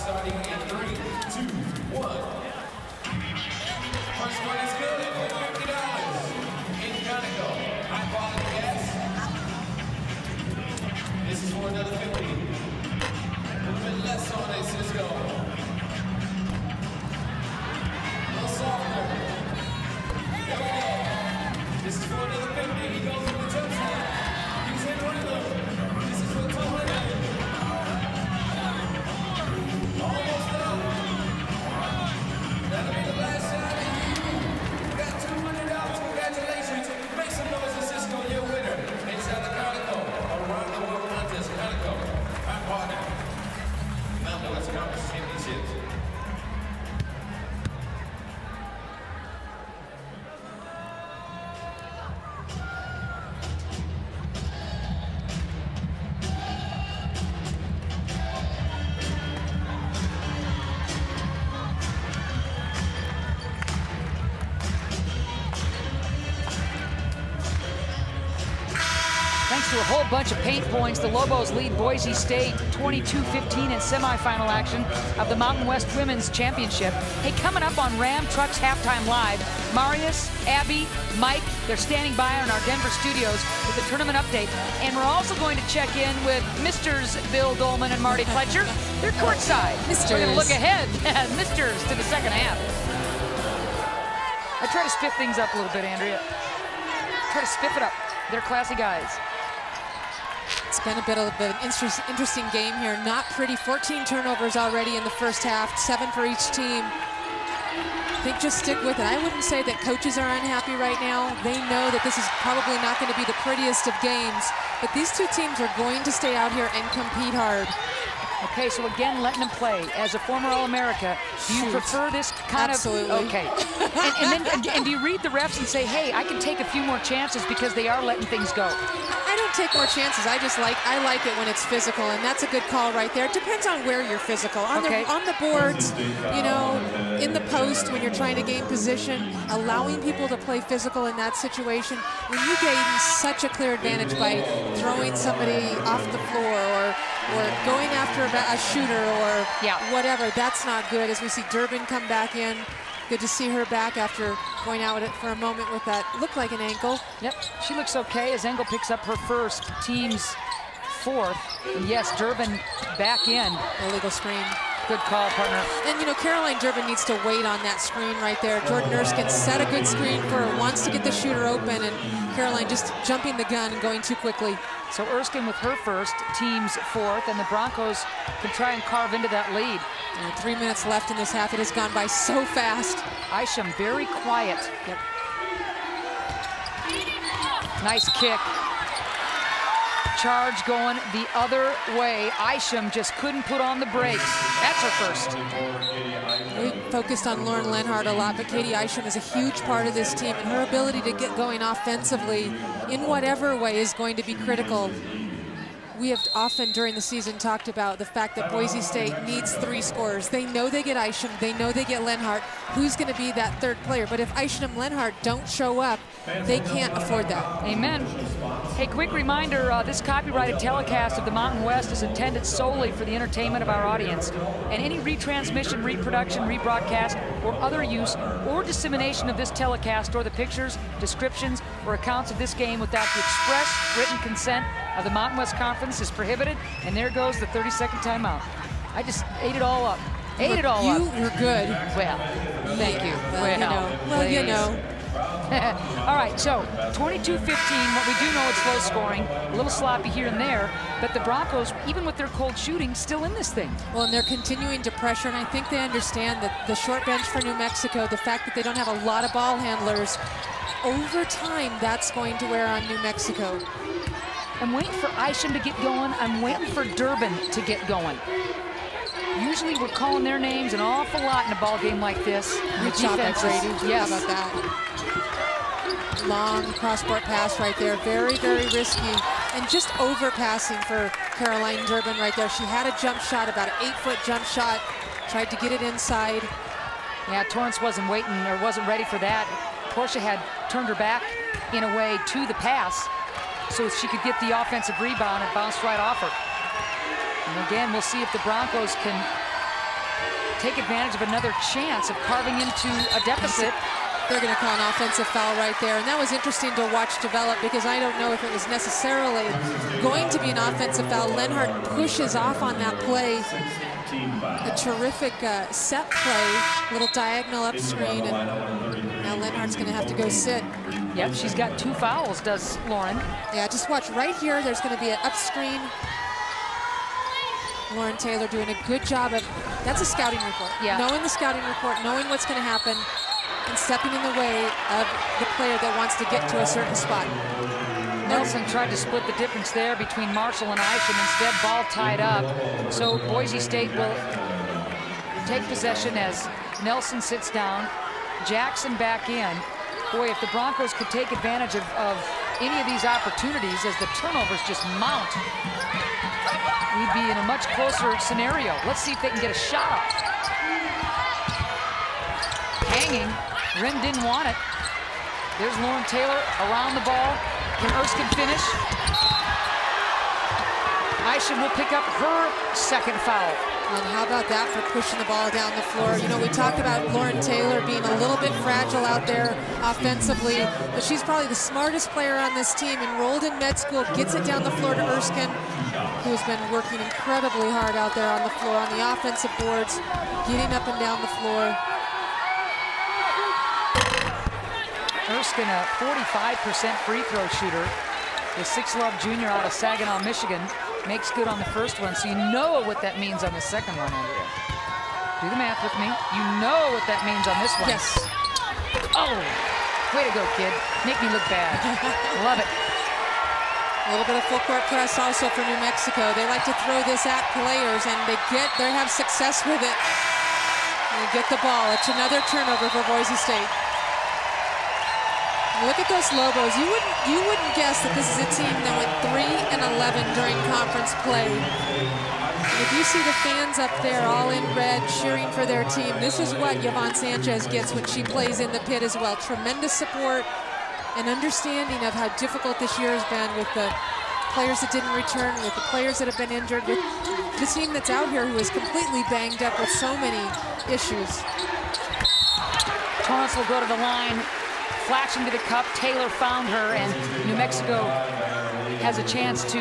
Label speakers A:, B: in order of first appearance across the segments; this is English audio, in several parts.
A: starting in 3, 2, 1. First one is good for $50. In Conoco. High quality gas. This is for another 50. A little bit less on it, Cisco. A little softer. There we go. This is for another 50. He goes with the jump shot. He's in rhythm. This is for $200. Almost done. That'll be the last shot. You got $200. Congratulations. Make some noise, Cisco, your winner. Inside the Conoco. Around the world contest, Conoco. My partner. Mountain West Conference Championships.
B: Thanks to a whole bunch of paint points, the Lobos lead Boise State 22-15 in semifinal action of the Mountain West Women's Championship. Hey, coming up on Ram Trucks Halftime Live, Marius, Abby, Mike, they're standing by in our Denver studios with the tournament update. And we're also going to check in with Misters Bill Dolman and Marty Fletcher. They're courtside. We're going to look ahead, Misters, to the second half. I try to spiff things up a little bit, Andrea. Try to spiff it up. They're classy guys.
C: It's been a bit of an interesting game here. Not pretty. 14 turnovers already in the first half, 7 for each team. I think just stick with it. I wouldn't say that coaches are unhappy right now. They know that this is probably not going to be the prettiest of games, but these two teams are going to stay out here and compete hard.
B: Okay, so again, letting them play. As a former All-America, do you prefer this kind
C: Absolutely.
B: of? Okay. And do you read the refs and say, hey, I can take a few more chances because they are letting things go?
C: I don't take more chances. I like it when it's physical, and that's a good call right there. It depends on where you're physical. On the boards, you know, in the post when you're trying to gain position, allowing people to play physical in that situation. When you gain such a clear advantage by throwing somebody off the floor or going after a shooter or whatever, that's not good. As we see Durbin come back in. Good to see her back after going out with it for a moment with that looked like an ankle.
B: Yep, she looks okay as Engel picks up her first, team's fourth. And yes, Durbin back in.
C: Illegal screen.
B: Good call, partner.
C: And you know, Caroline Durbin needs to wait on that screen right there. Jordan Erskine set a good screen for her, wants to get the shooter open, and Caroline just jumping the gun and going too quickly.
B: So Erskine with her first, team's fourth, and the Broncos can try and carve into that lead.
C: And 3 minutes left in this half. It has gone by so fast.
B: Isham very quiet.
C: Yep. Nice kick.
B: Charge going the other way. Isham just couldn't put on the brakes. That's her first.
C: We focused on Lauren Lenhart a lot, but Katie Isham is a huge part of this team, and her ability to get going offensively in whatever way is going to be critical. We have often during the season talked about the fact that Boise State needs 3 scorers. They know they get Isham, they know they get Lenhart. Who's going to be that third player? But if Isham and Lenhart don't show up, they can't afford that.
B: Amen. Hey, quick reminder, this copyrighted telecast of the Mountain West is intended solely for the entertainment of our audience. And any retransmission, reproduction, rebroadcast, or other use or dissemination of this telecast or the pictures, descriptions, or accounts of this game without the express written consent of the Mountain West Conference is prohibited, and there goes the 30-second timeout. I just ate it all up. Ate it all up.
C: You were good.
B: Well, thank you.
C: Well, you know.
B: All right, so 22-15, what we do know it's low scoring, a little sloppy here and there, but the Broncos, even with their cold shooting, still in this thing.
C: Well, and they're continuing to pressure, and I think they understand that the short bench for New Mexico, the fact that they don't have a lot of ball handlers, over time, that's going to wear on New Mexico.
B: I'm waiting for Isham to get going. I'm waiting for Durbin to get going. Usually we're calling their names an awful lot in a ball game like this.
C: Good shot by Brady.
B: Yes.
C: How about that? Long cross-court pass right there. Very, very risky. And just overpassing for Caroline Durbin right there. She had a jump shot, about an 8-foot jump shot. Tried to get it inside.
B: Yeah, Torrance wasn't waiting or wasn't ready for that. Porche had turned her back in a way to the pass so she could get the offensive rebound and bounce right off her. And again, we'll see if the Broncos can take advantage of another chance of carving into a deficit.
C: They're going to call an offensive foul right there. And that was interesting to watch develop because I don't know if it was necessarily going to be an offensive foul. Lenhart pushes off on that play. A terrific set play, little diagonal up screen. And now Lenhart's going to have to go sit.
B: Yep, she's got 2 fouls, does Lauren.
C: Yeah, just watch right here. There's going to be an up screen. Lauren Taylor doing a good job of, that's a scouting report.
B: Yeah.
C: Knowing the scouting report, knowing what's going to happen, and stepping in the way of the player that wants to get to a certain spot.
B: Nelson tried to split the difference there between Marshall and Isham. Instead, ball tied up. So Boise State will take possession as Nelson sits down. Jackson back in. Boy, if the Broncos could take advantage of any of these opportunities as the turnovers just mount, we'd be in a much closer scenario. Let's see if they can get a shot off. Hanging. Rim didn't want it. There's Lauren Taylor around the ball. Can Erskine finish? Isham will pick up her second foul.
C: And how about that for pushing the ball down the floor? You know, we talked about Lauren Taylor being a little bit fragile out there offensively, but she's probably the smartest player on this team. Enrolled in med school, gets it down the floor to Erskine, who's been working incredibly hard out there on the floor, on the offensive boards, getting up and down the floor.
B: Erskine, a 45% free throw shooter. The 6'11" junior out of Saginaw, Michigan, makes good on the first one, so you know what that means on the second one, Andrea. Do the math with me. You know what that means on this one.
C: Yes.
B: Oh, way to go, kid. Make me look bad. Love it.
C: A little bit of full court press also for New Mexico. They like to throw this at players, and they have success with it. They get the ball. It's another turnover for Boise State. Look at those Lobos. You wouldn't guess that this is a team that went 3-11 during conference play. And if you see the fans up there all in red cheering for their team, this is what Yvonne Sanchez gets when she plays in the pit as well. Tremendous support and understanding of how difficult this year has been with the players that didn't return, with the players that have been injured, with the team that's out here who is completely banged up with so many issues.
B: Torrance will go to the line. Flashing to the cup, Taylor found her, and New Mexico has a chance to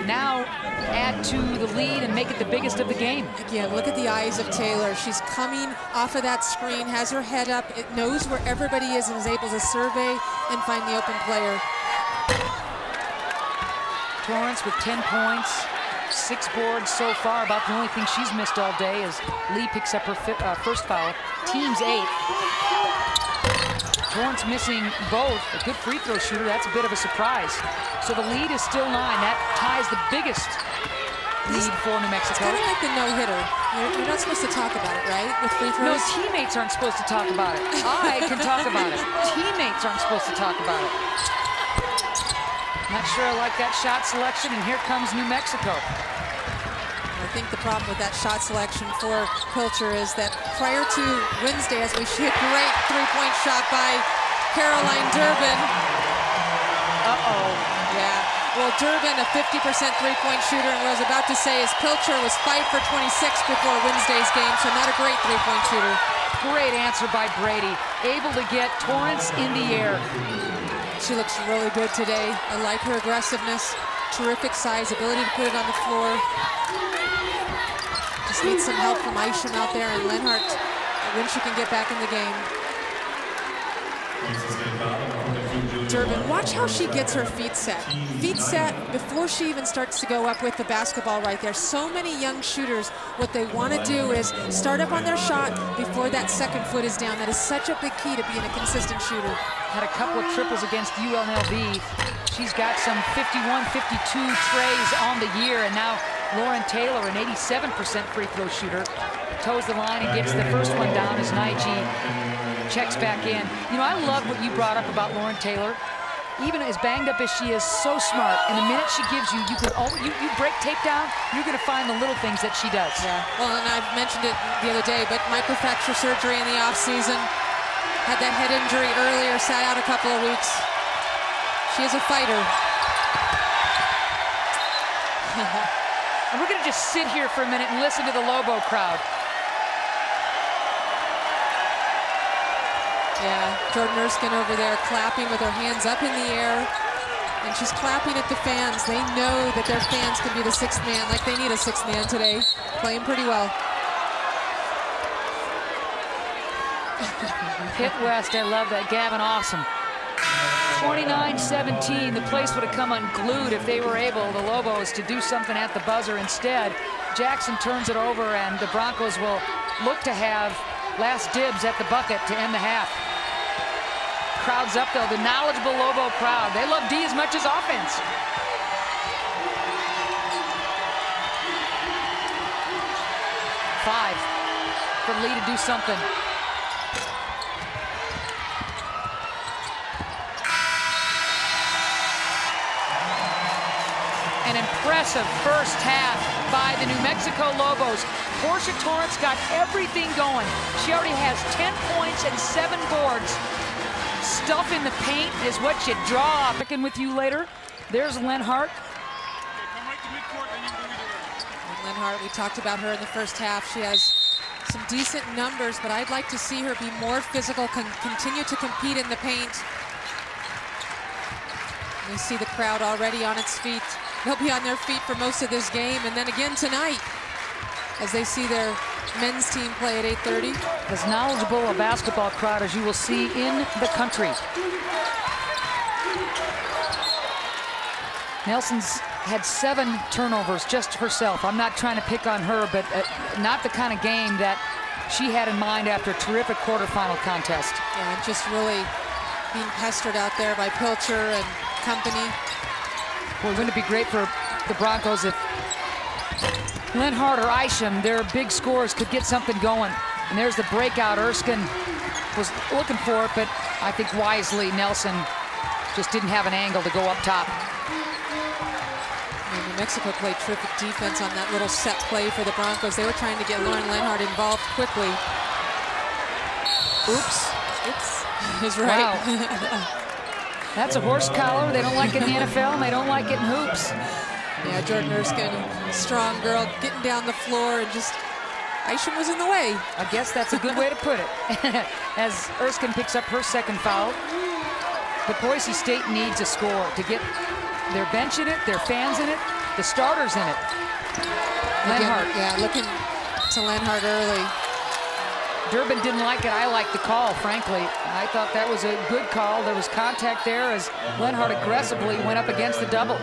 B: now add to the lead and make it the biggest of the game.
C: Again, look at the eyes of Taylor. She's coming off of that screen, has her head up, it knows where everybody is and is able to survey and find the open player.
B: Torrance with 10 points, 6 boards so far, about the only thing she's missed all day as Lee picks up her first foul. Team's 8. Torrance missing both. A good free throw shooter. That's a bit of a surprise. So the lead is still 9. That ties the biggest lead for New Mexico.
C: It's kind of like the no-hitter. You're not supposed to talk about it, right? With free throws?
B: No, teammates aren't supposed to talk about it. I can talk about it. Teammates aren't supposed to talk about it. Not sure I like that shot selection, and here comes New Mexico.
C: I think the problem with that shot selection for Pilcher is that prior to Wednesday, as we see a great three-point shot by Caroline Durbin.
B: Uh-oh.
C: Yeah. Well, Durbin, a 50% three-point shooter, and what I was about to say is Pilcher was 5 for 26 before Wednesday's game, so not a great three-point shooter.
B: Great answer by Brady. Able to get Torrance in the air.
C: She looks really good today. I like her aggressiveness, terrific size, ability to put it on the floor. Just needs some help from Isham out there and Lenhart when she can get back in the game. Durbin, watch how she gets her feet set. Feet set before she even starts to go up with the basketball right there. So many young shooters, what they want to do is start up on their shot before that second foot is down. That is such a big key to being a consistent shooter.
B: Had a couple of triples against UNLV. She's got some 51, 52 trays on the year, and now Lauren Taylor, an 87% free throw shooter, toes the line and gets the first one down as Naiji checks back in. You know, I love what you brought up about Lauren Taylor. Even as banged up as she is, so smart. And the minute she gives you, you break tape down, you're going to find the little things that she does.
C: Yeah. Well, and I've mentioned it the other day, but microfracture surgery in the offseason. Had that head injury earlier, sat out a couple of weeks. She is a fighter.
B: And we're going to just sit here for a minute and listen to the Lobo crowd.
C: Yeah, Jordan Erskine over there clapping with her hands up in the air. And she's clapping at the fans. They know that their fans can be the sixth man, like they need a sixth man today. Playing pretty well.
B: Hit West, I love that. Gavin, awesome. 29-17, the place would have come unglued if they were able, the Lobos, to do something at the buzzer. Instead, Jackson turns it over, and the Broncos will look to have last dibs at the bucket to end the half. Crowd's up, though. The knowledgeable Lobo crowd. They love D as much as offense. Five for Lee to do something. An impressive first half by the New Mexico Lobos. Porche Torrance got everything going. She already has 10 points and 7 boards. Stuff in the paint is what you draw. Picking with you later. There's Lenhart.
C: Lenhart, we talked about her in the first half. She has some decent numbers, but I'd like to see her be more physical, continue to compete in the paint. We see the crowd already on its feet. They'll be on their feet for most of this game, and then again tonight as they see their men's team play at 8:30.
B: As knowledgeable a basketball crowd as you will see in the country. Nelson's had 7 turnovers just herself. I'm not trying to pick on her, but not the kind of game that she had in mind after a terrific quarterfinal contest.
C: Yeah, just really being pestered out there by Pilcher and company.
B: Boy, wouldn't it be great for the Broncos if Lenhart or Isham, their big scores, could get something going. And there's the breakout. Erskine was looking for it, but I think wisely Nelson just didn't have an angle to go up top.
C: And New Mexico played terrific defense on that little set play for the Broncos. They were trying to get Lauren Lenhart involved quickly. Oops. He's right.
B: Wow. That's a horse collar. They don't like it in the NFL, and they don't like it in hoops.
C: Yeah, Jordan Erskine, strong girl, getting down the floor, and just, Isham was in the way.
B: I guess that's a good way to put it. As Erskine picks up her second foul. But Boise State needs a score to get their bench in it, their fans in it, the starters in it. Lenhart.
C: Yeah, looking to Lenhart early.
B: Durbin didn't like it. I liked the call, frankly. I thought that was a good call. There was contact there as Lenhart aggressively went up against the double.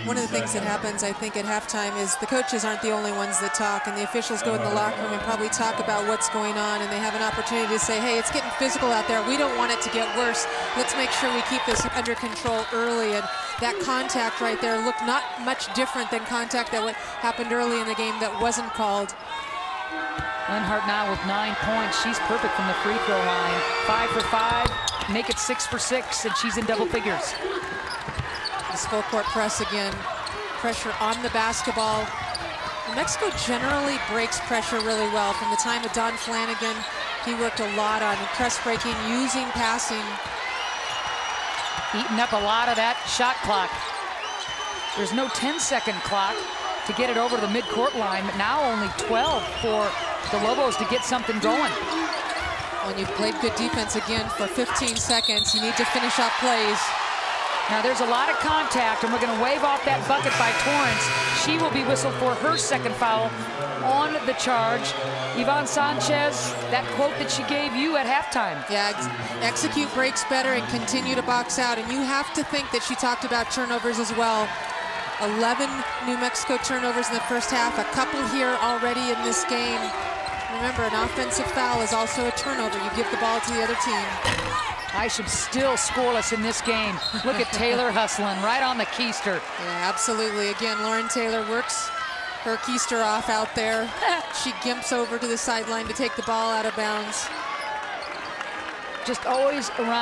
C: One of the things that happens, I think, at halftime is the coaches aren't the only ones that talk, and the officials go in the locker room and probably talk about what's going on, and they have an opportunity to say, hey, it's getting physical out there. We don't want it to get worse. Let's make sure we keep this under control early. And that contact right there looked not much different than contact that happened early in the game that wasn't called.
B: Lenhart now with 9 points. She's perfect from the free throw line. 5 for 5, make it 6 for 6, and she's in double figures.
C: This full court press again. Pressure on the basketball. New Mexico generally breaks pressure really well. From the time of Don Flanagan, he worked a lot on press breaking, using passing.
B: Eating up a lot of that shot clock. There's no 10-second clock to get it over to the midcourt line, but now only 12 for the Lobos to get something going.
C: When you've played good defense again for 15 seconds, you need to finish off plays.
B: Now there's a lot of contact, and we're going to wave off that bucket by Torrance. She will be whistled for her second foul on the charge. Yvonne Sanchez, that quote that she gave you at halftime.
C: Yeah, execute breaks better and continue to box out. And you have to think that she talked about turnovers as well. 11 New Mexico turnovers in the first half, a couple here already in this game. Remember, an offensive foul is also a turnover. You give the ball to the other team.
B: Isham still scoreless in this game. Look at Taylor hustling right on the keister.
C: Yeah, absolutely. Again, Lauren Taylor works her keister off out there. She gimps over to the sideline to take the ball out of bounds.
B: Just always around.